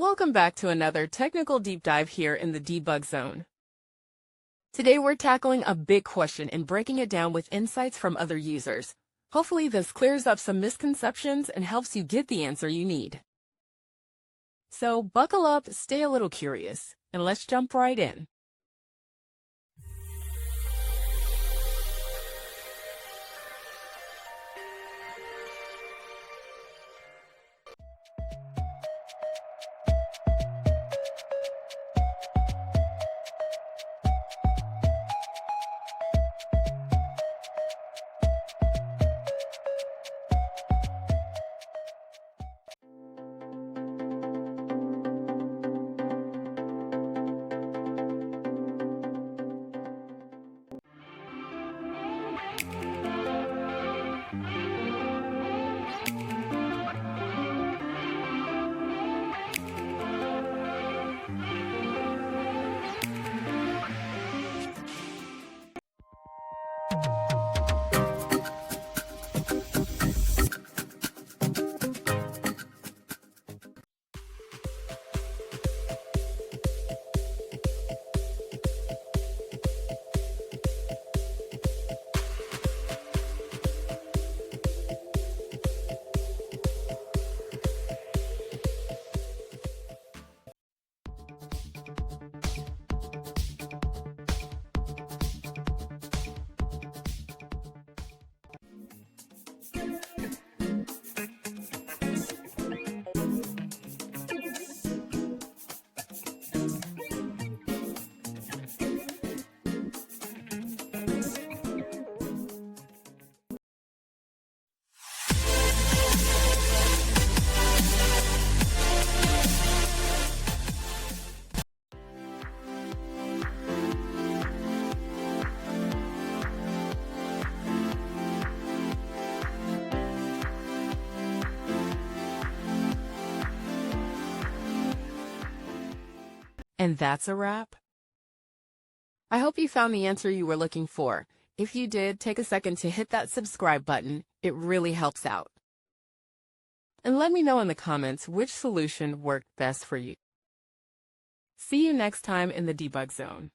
Welcome back to another technical deep dive here in the debug zone. Today we're tackling a big question and breaking it down with insights from other users. Hopefully this clears up some misconceptions and helps you get the answer you need. So buckle up, stay a little curious, and let's jump right in. And that's a wrap. I hope you found the answer you were looking for. If you did, take a second to hit that subscribe button. It really helps out. And let me know in the comments which solution worked best for you. See you next time in the debug zone.